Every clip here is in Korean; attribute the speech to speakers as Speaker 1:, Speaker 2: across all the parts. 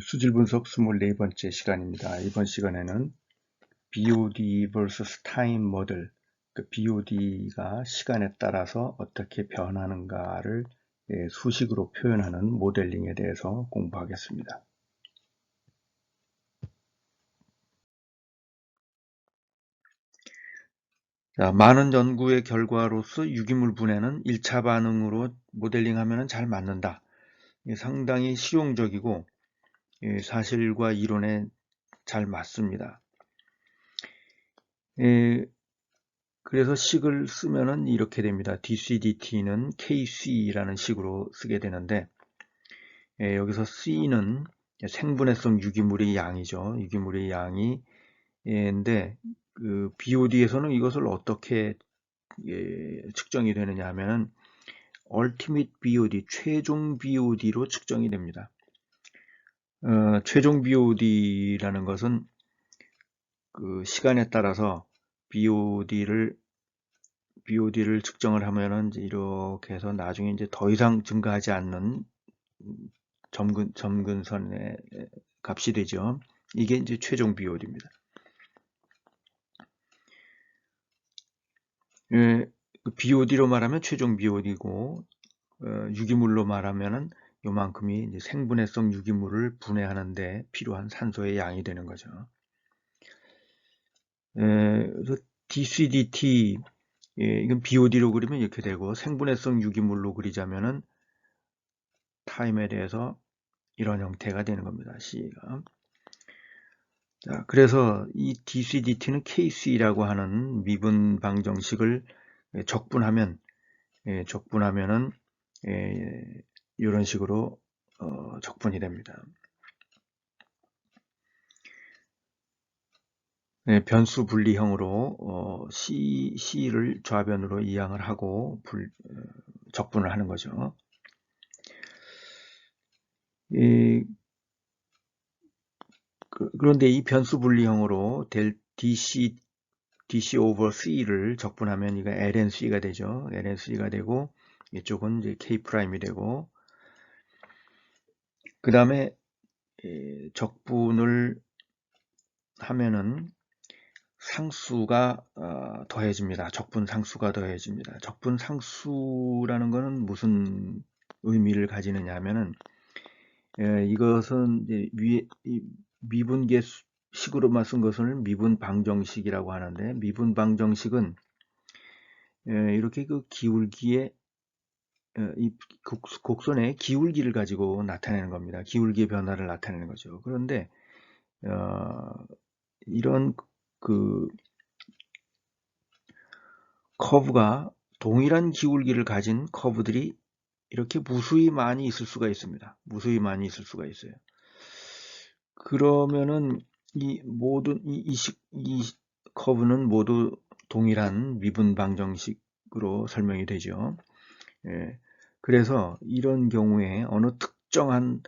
Speaker 1: 수질 분석 24번째 시간입니다. 이번 시간에는 BOD vs Time 모델, BOD가 시간에 따라서 어떻게 변하는가를 수식으로 표현하는 모델링에 대해서 공부하겠습니다. 자, 많은 연구의 결과로서 유기물 분해는 1차 반응으로 모델링하면 잘 맞는다. 상당히 실용적이고 사실과 이론에 잘 맞습니다. 그래서 식을 쓰면은 이렇게 됩니다. dCdt는 kC라는 식으로 쓰게 되는데, 여기서 C는 생분해성 유기물의 양이죠. 유기물의 양인데, 그 BOD에서는 이것을 어떻게 측정이 되느냐 하면은 Ultimate BOD, 최종 BOD로 측정이 됩니다. 최종 BOD라는 것은 그 시간에 따라서 BOD를 측정을 하면은 이제 이렇게 해서 나중에 이제 더 이상 증가하지 않는 점근선의 값이 되죠. 이게 이제 최종 BOD입니다. BOD로 말하면 최종 BOD고, 유기물로 말하면은 요만큼이 이제 생분해성 유기물을 분해하는데 필요한 산소의 양이 되는 거죠. 그래서 dCdt, 이건 BOD로 그리면 이렇게 되고, 생분해성 유기물로 그리자면은 타임에 대해서 이런 형태가 되는 겁니다. C가. 자, 그래서 이 dCdt는 kC라고 하는 미분 방정식을 적분하면은 이런 식으로 적분이 됩니다. 변수 분리형으로 C를 좌변으로 이항을 하고 적분을 하는 거죠. 그런데 이 변수 분리형으로 DC over C를 적분하면 이거 lnC가 되죠. lnC가 되고 이쪽은 이제 K'이 되고, 그 다음에 적분을 하면은 상수가 더해집니다. 적분 상수가 더해집니다. 적분 상수라는 것은 무슨 의미를 가지느냐 하면은 이것은 이제 위에 미분계 식으로만 쓴 것을 미분 방정식이라고 하는데, 미분 방정식은 이렇게 그 기울기의 이 곡선의 기울기를 가지고 나타내는 겁니다. 기울기의 변화를 나타내는 거죠. 그런데 이런 그 커브가 동일한 기울기를 가진 커브들이 이렇게 무수히 많이 있을 수가 있습니다. 무수히 많이 있을 수가 있어요. 그러면은 이 모든 이 커브는 모두 동일한 미분 방정식으로 설명이 되죠. 그래서 이런 경우에 어느 특정한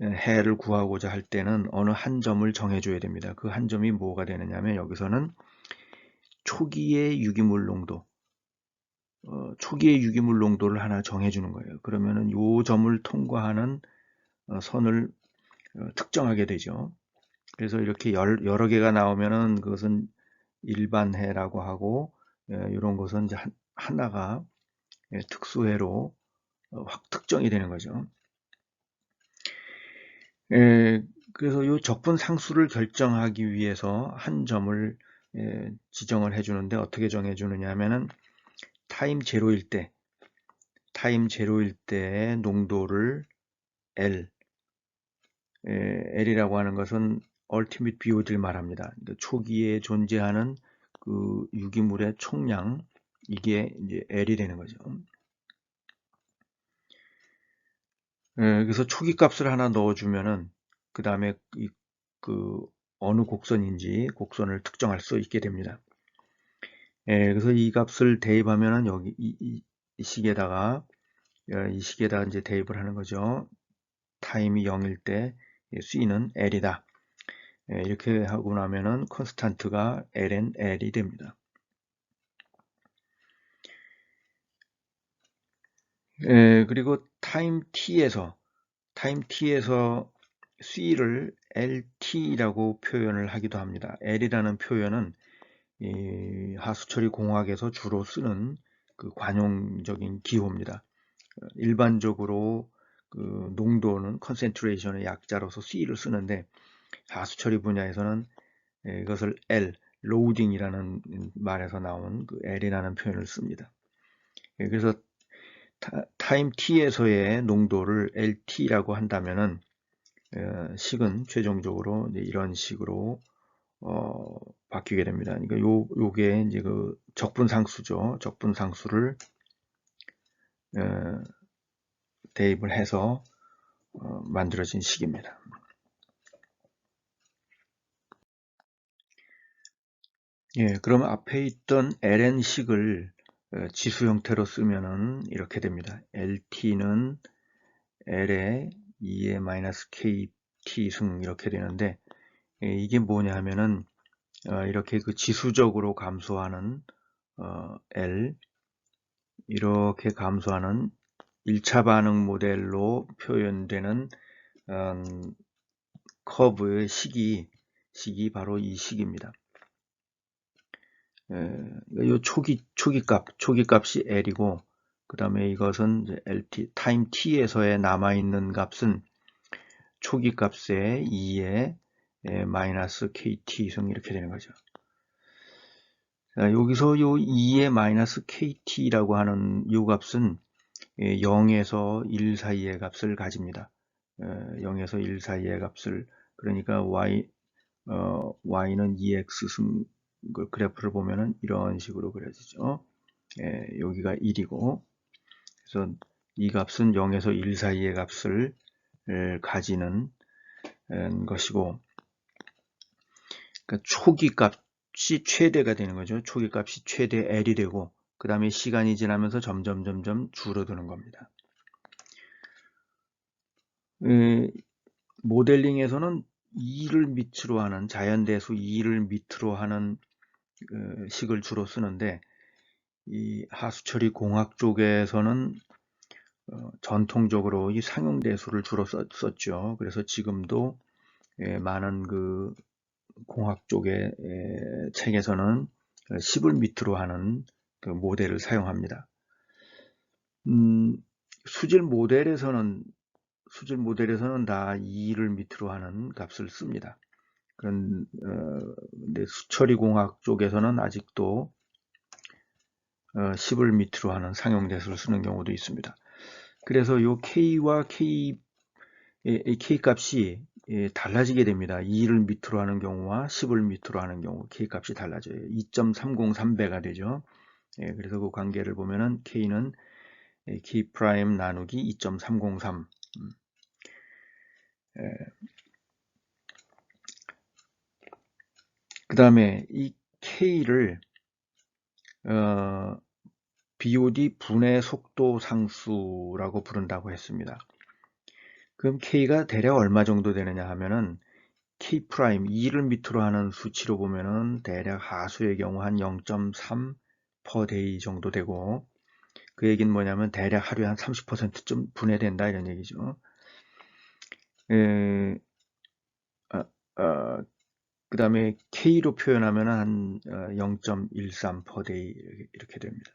Speaker 1: 해를 구하고자 할 때는 어느 한 점을 정해줘야 됩니다. 그 한 점이 뭐가 되느냐면, 여기서는 초기의 유기물 농도, 초기의 유기물 농도를 하나 정해주는 거예요. 그러면은 요 점을 통과하는 선을 특정하게 되죠. 그래서 이렇게 여러 개가 나오면은 그것은 일반해라고 하고, 이런 것은 이제 하나가 특수해로 확 특정이 되는 거죠. 그래서 이 적분 상수를 결정하기 위해서 한 점을 지정을 해주는데, 어떻게 정해주느냐 하면은 타임 제로일 때 농도를 L이라고 하는 것은 Ultimate BOD를 말합니다. 초기에 존재하는 그 유기물의 총량, 이게 이제 L이 되는 거죠. 그래서 초기 값을 하나 넣어주면은 그 다음에 그 어느 곡선인지 곡선을 특정할 수 있게 됩니다. 그래서 이 값을 대입하면은 여기 이 식에다가 이제 대입을 하는 거죠. 타임이 0일 때 C는 L이다. 이렇게 하고 나면은 컨스탄트가 ln L이 됩니다. 그리고 타임 T에서 C를 LT라고 표현을 하기도 합니다. L이라는 표현은 이 하수처리 공학에서 주로 쓰는 그 관용적인 기호입니다. 일반적으로 그 농도는 concentration의 약자로서 C를 쓰는데 하수처리 분야에서는 이것을 L, loading이라는 말에서 나온 그 L이라는 표현을 씁니다. 그래서 타임 t에서의 농도를 LT라고 한다면은 식은 최종적으로 이런 식으로 바뀌게 됩니다. 그러니까 요게 이제 그 적분상수죠. 적분상수를 대입을 해서 만들어진 식입니다. 예, 그럼 앞에 있던 ln식을 지수 형태로 쓰면은 이렇게 됩니다. LT는 L에 2의 마이너스 KT 승 이렇게 되는데 이게 뭐냐 하면은 이렇게 그 지수적으로 감소하는 L 이렇게 감소하는 1차 반응 모델로 표현되는 커브의 식이 바로 이 식입니다. 이 초기값이 L이고 그 다음에 이것은 이제 LT, 타임 T에서의 남아있는 값은 초기값의 2의 마이너스 KT 승 이렇게 되는 거죠. 자, 여기서 요 2의 마이너스 KT라고 하는 이 값은 0에서 1 사이의 값을 가집니다. 0에서 1 사이의 값을 그러니까 y는 2x 승 그래프를 보면은 이런 식으로 그려지죠. 여기가 1이고 그래서 이 값은 0에서 1 사이의 값을 가지는 것이고 그러니까 초기 값이 최대가 되는 거죠. 초기 값이 최대 L이 되고 그 다음에 시간이 지나면서 점점 줄어드는 겁니다. 모델링에서는 2를 밑으로 하는 자연대수 2를 밑으로 하는 식을 주로 쓰는데 이 하수처리 공학 쪽에서는 전통적으로 이 상용대수를 주로 썼죠. 그래서 지금도 많은 그 공학 쪽의 책에서는 10을 밑으로 하는 그 모델을 사용합니다. 수질 모델에서는 다 2를 밑으로 하는 값을 씁니다. 근데 수처리 공학 쪽에서는 아직도 10을 밑으로 하는 상용대수를 쓰는 경우도 있습니다. 그래서 요 K와 K 값이 달라지게 됩니다. 2를 밑으로 하는 경우와 10을 밑으로 하는 경우 K 값이 달라져요. 2.303배가 되죠. 그래서 그 관계를 보면은 K는 K 프라임 나누기 2.303. 그 다음에 이 K를 BOD 분해 속도 상수라고 부른다고 했습니다. 그럼 K가 대략 얼마 정도 되느냐 하면은 K 프라임 2를 밑으로 하는 수치로 보면은 대략 하수의 경우 한 0.3 per day 정도 되고 그 얘기는 뭐냐면 대략 하루에 한 30%쯤 분해된다 이런 얘기죠. 그 다음에 K로 표현하면 한 0.13 per day 이렇게 됩니다.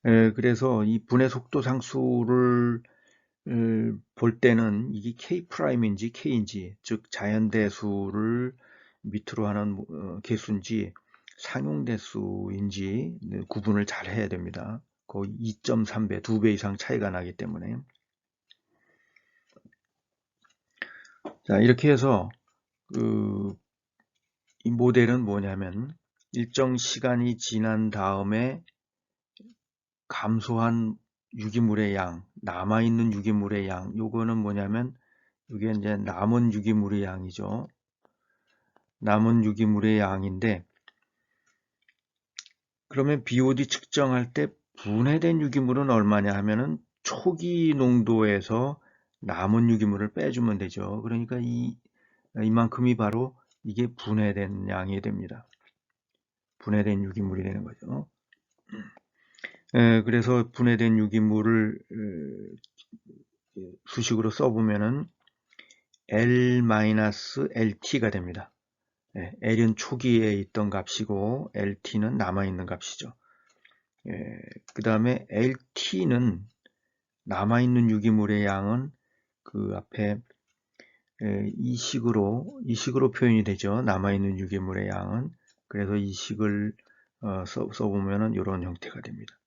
Speaker 1: 그래서 이 분해 속도 상수를 볼 때는 이게 K 프라임인지 K인지 즉 자연대수를 밑으로 하는 개수인지 상용대수인지 구분을 잘 해야 됩니다. 거의 2.3배, 2배 이상 차이가 나기 때문에 자 이렇게 해서 이 모델은 뭐냐면 일정 시간이 지난 다음에 감소한 유기물의 양, 남아있는 유기물의 양, 요거는 뭐냐면 이게 이제 남은 유기물의 양이죠. 남은 유기물의 양인데 그러면 BOD 측정할 때 분해된 유기물은 얼마냐 하면은 초기 농도에서 남은 유기물을 빼주면 되죠. 그러니까 이만큼이 바로 이게 분해된 양이 됩니다. 분해된 유기물이 되는 거죠. 그래서 분해된 유기물을 수식으로 써보면은 L-LT가 됩니다. 예, L은 초기에 있던 값이고 LT는 남아있는 값이죠. 예, 그 다음에 LT는 남아있는 유기물의 양은 그 앞에 이 식으로 표현이 되죠. 남아있는 유기물의 양은. 그래서 이 식을 써보면은 이런 형태가 됩니다.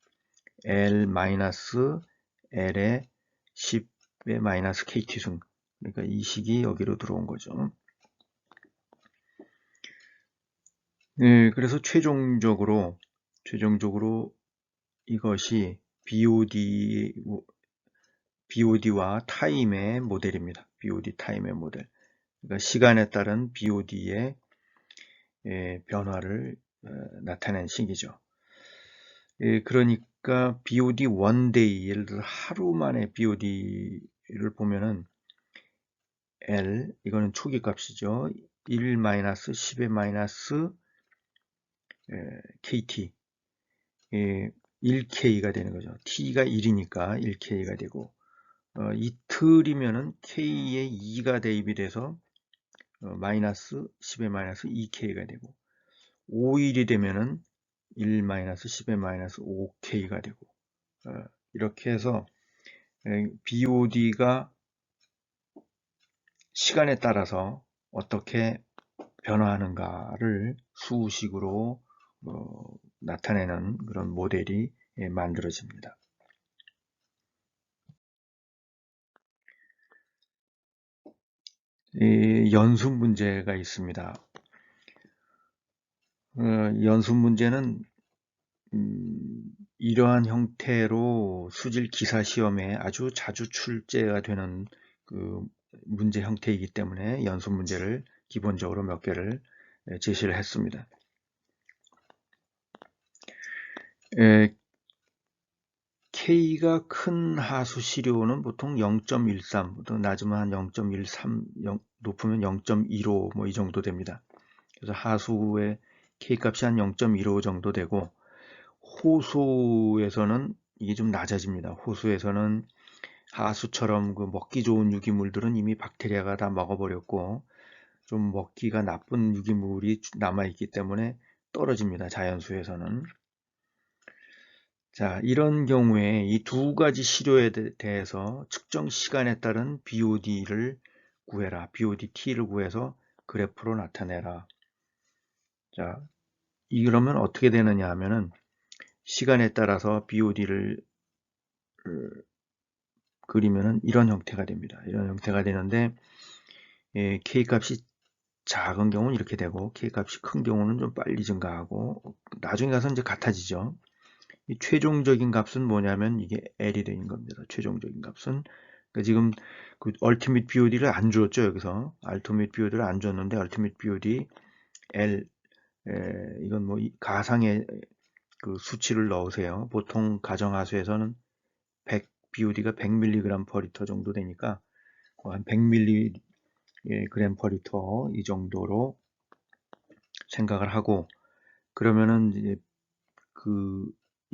Speaker 1: L-L의 10의 마이너스 KT승. 그러니까 이 식이 여기로 들어온 거죠. 네, 그래서 최종적으로 이것이 BOD와 타임의 모델입니다. BOD 타임의 모델. 그러니까 시간에 따른 BOD의 변화를 나타낸 식이죠. 그러니까 BOD one day, 예를 들어 하루 만에 BOD를 보면은 L, 이거는 초기 값이죠. 1-10의 마이너스 KT, 1K가 되는 거죠. T가 1이니까 1K가 되고, 이틀이면은 K의 2가 대입이 돼서 마이너스 10의 마이너스 2K가 되고, 5일이 되면은 1-10의 마이너스 5K가 되고, 이렇게 해서 BOD가 시간에 따라서 어떻게 변화하는가를 수식으로 나타내는 그런 모델이 만들어집니다. 연습 문제가 있습니다. 연습 문제는 이러한 형태로 수질 기사 시험에 아주 자주 출제가 되는 그 문제 형태이기 때문에 연습 문제를 기본적으로 몇 개를 제시를 했습니다. K가 큰 하수 시료는 보통 0.13, 또 낮으면 한 0.13, 높으면 0.15 뭐 이 정도 됩니다. 그래서 하수의 K 값이 한 0.15 정도 되고, 호수에서는 이게 좀 낮아집니다. 호수에서는 하수처럼 그 먹기 좋은 유기물들은 이미 박테리아가 다 먹어버렸고, 좀 먹기가 나쁜 유기물이 남아있기 때문에 떨어집니다. 자연수에서는. 자, 이런 경우에 이 두 가지 시료에 대해서 측정 시간에 따른 BOD를 구해라. BOD-T를 구해서 그래프로 나타내라. 자, 이러면 어떻게 되느냐 하면은 시간에 따라서 BOD를 그리면은 이런 형태가 됩니다. 이런 형태가 되는데 K값이 작은 경우는 이렇게 되고 K값이 큰 경우는 좀 빨리 증가하고 나중에 가서 이제 같아지죠. 이 최종적인 값은 뭐냐면 이게 L이 되는 겁니다. 최종적인 값은. 그러니까 지금 그 ultimate BOD를 안 주었죠. 여기서 ultimate BOD를 안 줬는데 ultimate BOD L, 이건 뭐 가상의 그 수치를 넣으세요. 보통 가정하수에서는 100 BOD가 100mg per liter 정도 되니까 한 100mg per liter 이 정도로 생각을 하고, 그러면은 이제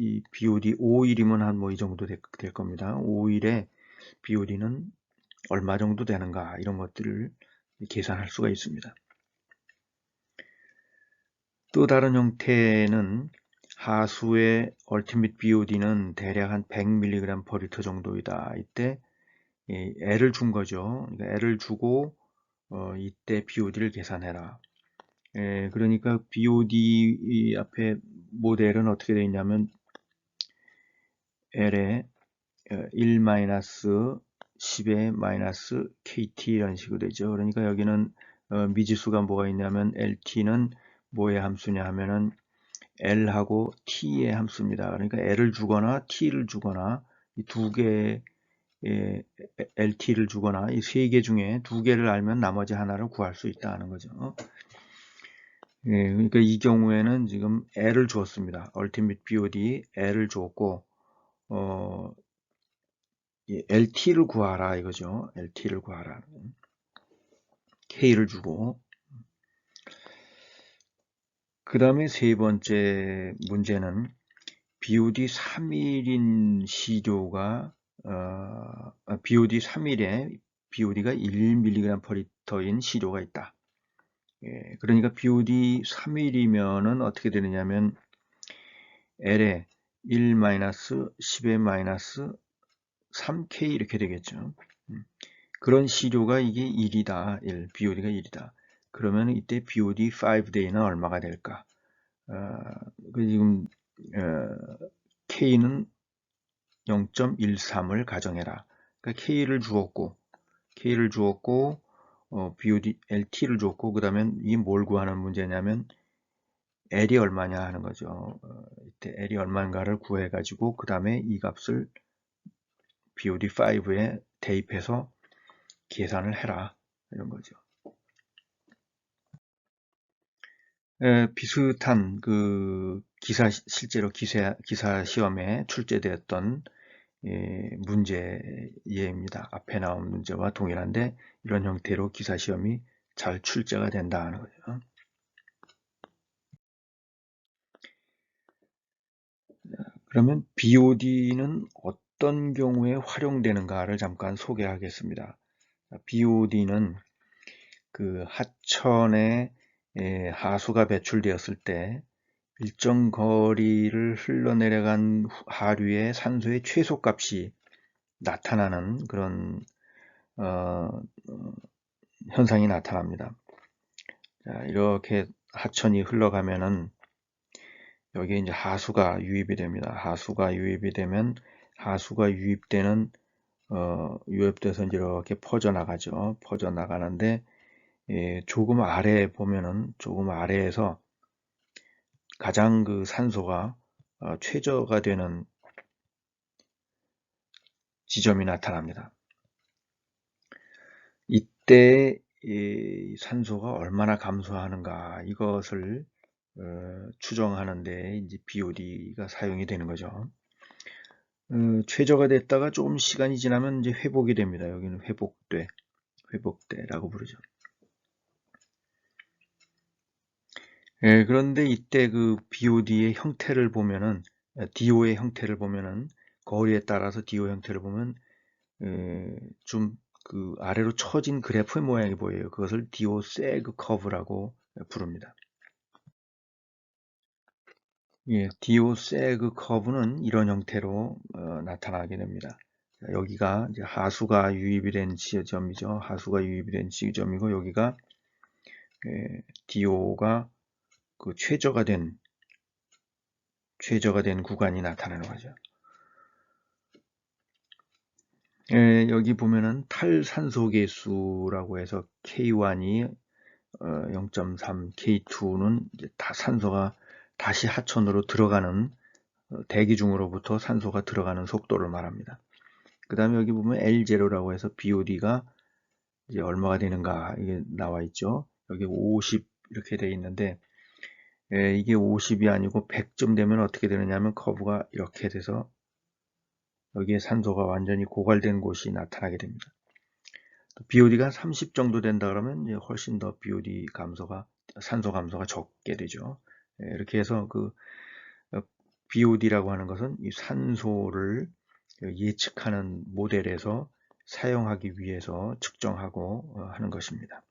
Speaker 1: 이 BOD 5일이면 한 뭐 이 정도 될 겁니다. 5일에 BOD는 얼마 정도 되는가, 이런 것들을 계산할 수가 있습니다. 또 다른 형태는 하수의 ultimate BOD는 대략 한 100mg per liter 정도이다. 이때 L을 준 거죠. 그러니까 L을 주고 이때 BOD를 계산해라. 그러니까 BOD 앞에 모델은 어떻게 되어 있냐면 L에 1-10의 마이너스 KT 이런 식으로 되죠. 그러니까 여기는 미지수가 뭐가 있냐면 LT는 뭐의 함수냐 하면은 L하고 T의 함수입니다. 그러니까 L을 주거나 T를 주거나 이 두 개의 LT를 주거나 이 세 개 중에 두 개를 알면 나머지 하나를 구할 수 있다는 거죠. 그러니까 이 경우에는 지금 L을 주었습니다. Ultimate BOD L을 주었고 LT를 구하라 이거죠. LT를 구하라. K를 주고, 그 다음에 세 번째 문제는 BOD 3일인 시료가 BOD 3일에 BOD가 1mg/L인 시료가 있다. 예, 그러니까 BOD 3일이면은 어떻게 되느냐면 L에 1-10의 -3K 이렇게 되겠죠. 그런 시료가 이게 1이다. BOD가 1이다. 그러면 이때 BOD 5day는 얼마가 될까? 지금 K는 0.13을 가정해라. 그러니까 K를 주었고 BOD LT를 줬고 그 다음에 이게 뭘 구하는 문제냐면 L이 얼마냐 하는 거죠. 이때 L이 얼마인가를 구해 가지고 그 다음에 이 값을 BOD5에 대입해서 계산을 해라 이런 거죠. 비슷한 그 실제로 기사 시험에 출제되었던 문제 예입니다. 앞에 나온 문제와 동일한데 이런 형태로 기사 시험이 잘 출제가 된다 하는 거죠. 그러면 BOD는 어떤 경우에 활용되는가를 잠깐 소개하겠습니다. BOD는 그 하천에 하수가 배출되었을 때 일정 거리를 흘러내려간 하류의 산소의 최소값이 나타나는 그런 현상이 나타납니다. 자, 이렇게 하천이 흘러가면은 여기에 이제 하수가 유입이 됩니다. 하수가 유입이 되면 하수가 유입돼서 이제 이렇게 퍼져나가죠. 퍼져나가는데 조금 아래에 보면은 조금 아래에서 가장 그 산소가 최저가 되는 지점이 나타납니다. 이때 이 산소가 얼마나 감소하는가 이것을 추정하는 데 이제 BOD가 사용이 되는 거죠. 최저가 됐다가 조금 시간이 지나면 이제 회복이 됩니다. 여기는 회복대라고 부르죠. 그런데 이때 그 BOD의 형태를 보면은 DO의 형태를 보면은 거리에 따라서 DO 형태를 보면 좀 그 아래로 처진 그래프의 모양이 보여요. 그것을 DO 세그 커브라고 부릅니다. 예, DO 세그 커브는 이런 형태로 나타나게 됩니다. 자, 여기가 이제 하수가 유입이 된 지점이죠. 하수가 유입이 된 지점이고 여기가 DO가 그 최저가 된 구간이 나타나는 거죠. 여기 보면은 탈산소계수라고 해서 K1이 0.3, K2는 이제 다 산소가 다시 하천으로 들어가는 대기 중으로부터 산소가 들어가는 속도를 말합니다. 그 다음에 여기 보면 L0라고 해서 BOD가 이제 얼마가 되는가 이게 나와 있죠. 여기 50 이렇게 되어 있는데 이게 50이 아니고 100점 되면 어떻게 되느냐 하면 커브가 이렇게 돼서 여기에 산소가 완전히 고갈된 곳이 나타나게 됩니다. BOD가 30 정도 된다 그러면 이제 훨씬 더 BOD 산소 감소가 적게 되죠. 이렇게 해서 그 BOD라고 하는 것은 이 산소를 예측하는 모델에서 사용하기 위해서 측정하고 하는 것입니다.